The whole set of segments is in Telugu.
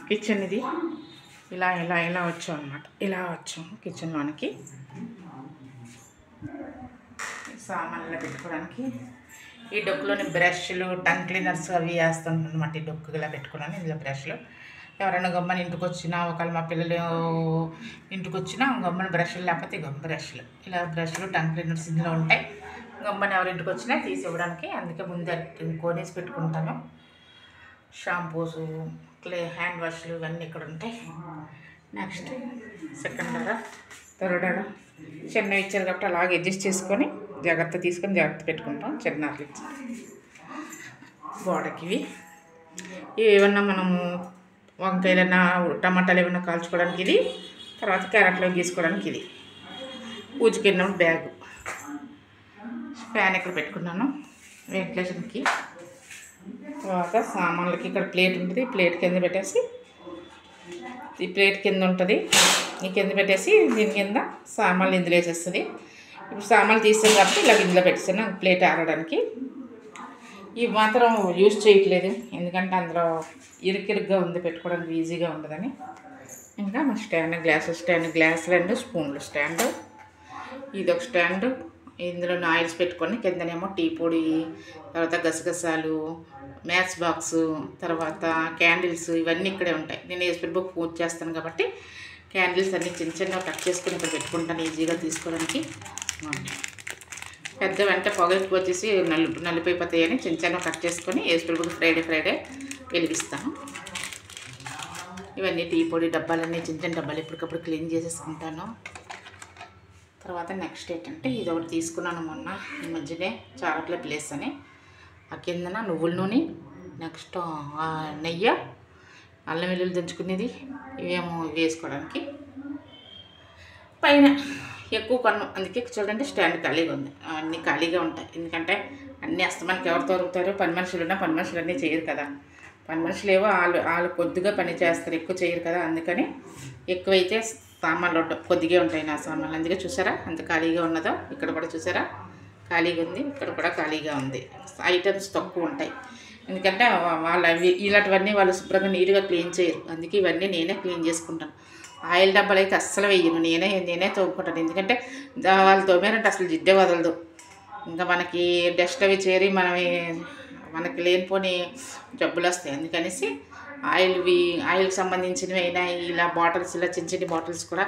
కిచెన్ ఇది ఇలా ఇలా ఇలా వచ్చాం అనమాట. ఇలా వచ్చాం కిచెన్లోనికి. సామాన్లు పెట్టుకోవడానికి ఈ డొక్కులోని బ్రష్లు, టంగ్ క్లీనర్స్ అవి వేస్తుంటాను అనమాట. ఈ డొక్కు ఇలా పెట్టుకున్నాను. ఇందులో బ్రష్లు ఎవరైనా గమ్మని ఇంటికి వచ్చినా, ఒకవేళ మా పిల్లలు ఇంటికి వచ్చినా గమ్మని బ్రష్లు లేకపోతే బ్రష్లు, ఇలా బ్రష్లు, టంగ్ క్లీనర్స్ ఇందులో ఉంటాయి. గమ్మని ఎవరి ఇంటికి వచ్చినా తీసి ఇవ్వడానికి. అందుకే ముందే కొనేసి పెట్టుకుంటాను. షాంపూసు, హ్యాండ్ వాష్లు ఇవన్నీ ఇక్కడ ఉంటాయి. Next second door, third door చిన్నవి ఇచ్చారు కాబట్టి అలాగే అడ్జస్ట్ చేసుకొని జాగ్రత్త తీసుకొని జాగ్రత్త పెట్టుకుంటాం. చిన్నట్లు ఇచ్చి గోడకి ఇవి ఏమన్నా మనము వంకాయలన్నా టమాటాలు ఏమన్నా కాల్చుకోవడానికి ఇది, తర్వాత క్యారెట్లో గీసుకోవడానికి ఇది, పూజకి వెళ్ళినప్పుడు బ్యాగు. ఫ్యాన్ ఇక్కడ పెట్టుకున్నాను వెంటిలేషన్కి. తర్వాత సామాన్లకి ఇక్కడ ప్లేట్ ఉంటుంది. ప్లేట్ కింద పెట్టేసి, ఈ ప్లేట్ కింద ఉంటుంది, ఈ కింద పెట్టేసి దీని కింద సామాన్లు ఇందులో వేసేస్తుంది. ఇప్పుడు సామాన్లు తీసాను కాబట్టి ఇలా ఇందులో పెట్టేసాను ప్లేట్ ఆడడానికి. ఇవి మాత్రం యూజ్ చేయట్లేదు, ఎందుకంటే అందులో ఇరుకిరుగ్గా ఉంది, పెట్టుకోవడానికి ఈజీగా ఉండదని. ఇంకా మా స్టాండ్, గ్లాసుల స్టాండ్, గ్లాసులు అండ్ స్పూన్లు స్టాండ్, ఇదొక స్టాండ్. ఇందులో ఆయిల్స్ పెట్టుకొని కిందనేమో టీ పొడి, తర్వాత గసగసాలు, మ్యాచ్ బాక్సు, తర్వాత క్యాండిల్స్ ఇవన్నీ ఇక్కడే ఉంటాయి. నేను యేసుప్రభు పూజ చేస్తాను కాబట్టి క్యాండిల్స్ అన్నీ చిన్న చిన్నగా కట్ చేసుకొని ఇక్కడ పెట్టుకుంటాను ఈజీగా తీసుకోవడానికి. పెద్ద వెంట పొగ ఎక్కువ వచ్చేసి నలిపోయిపోతాయని చిన్న చిన్నగా కట్ చేసుకొని యేసుప్రభుకి ఫ్రైడే వెలిగిస్తాను. ఇవన్నీ టీ పొడి డబ్బాలన్నీ చిన్న చిన్న డబ్బాలు ఎప్పటికప్పుడు క్లీన్ చేసేసుకుంటాను. తర్వాత నెక్స్ట్ ఏంటంటే ఇది ఒకటి తీసుకున్నాను మొన్న ఈ మధ్యనే చాక్లెట్ల ప్లేస్ అని. ఆ కిందన నువ్వుల నూనె, నెక్స్ట్ నెయ్యి, అల్లం వెల్లుల్లి దంచుకునేది, ఇవేమో వేసుకోవడానికి. పైన ఎక్కువ కొన్నాం, అందుకే చూడండి స్టాండ్ ఖాళీగా ఉంది. అన్నీ ఖాళీగా ఉంటాయి, ఎందుకంటే అన్నీ అస్తమానికి ఎవరు దొరుకుతారో, పని మనుషులు ఉన్నా పని మనుషులు అన్నీ చేయరు కదా. పని మనుషులు ఏవో వాళ్ళు కొద్దిగా పని చేస్తారు, ఎక్కువ చేయరు కదా. అందుకని ఎక్కువైతే సామాన్లు కొద్దిగా ఉంటాయి నా సామాన్లు. అందుకే చూసారా అంత ఖాళీగా ఉన్నదో. ఇక్కడ కూడా చూసారా ఖాళీగా ఉంది, ఇక్కడ కూడా ఖాళీగా ఉంది. ఐటమ్స్ తక్కువ ఉంటాయి, ఎందుకంటే ఇలాంటివన్నీ వాళ్ళు శుభ్రంగా నీట్గా క్లీన్ చేయరు. అందుకే ఇవన్నీ నేనే క్లీన్ చేసుకుంటాను. ఆయిల్ డబ్బాలు అయితే అస్సలు వేయను, నేనే తోముకుంటాను. ఎందుకంటే వాళ్ళు తోమారంటే అసలు జిడ్డే వదలదు. ఇంకా మనకి డస్ట్ అవి చేరి మనకి లేనిపోని జబ్బులు వస్తాయి. అందుకనేసి ఆయిల్కి సంబంధించినవి అయినా ఇలా బాటిల్స్, ఇలా చిన్న చిన్న బాటిల్స్ కూడా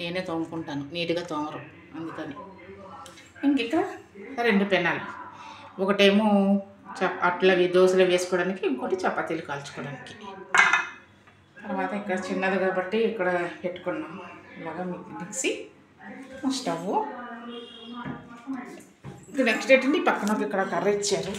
నేనే తోముకుంటాను, నీట్గా తోమరు. అందుకని ఇంక ఇక్కడ 2 పెనాలు, ఒకటేమో అట్లవి దోశలు వేసుకోవడానికి, ఇంకోటి చపాతీలు కాల్చుకోవడానికి. తర్వాత ఇక్కడ చిన్నది కాబట్టి ఇక్కడ పెట్టుకున్నాం ఇలాగా మిక్సీ, స్టవ్. ఇంకా నెక్స్ట్ ఏంటంటే పక్కన ఇక్కడ కర్ర ఇచ్చారు.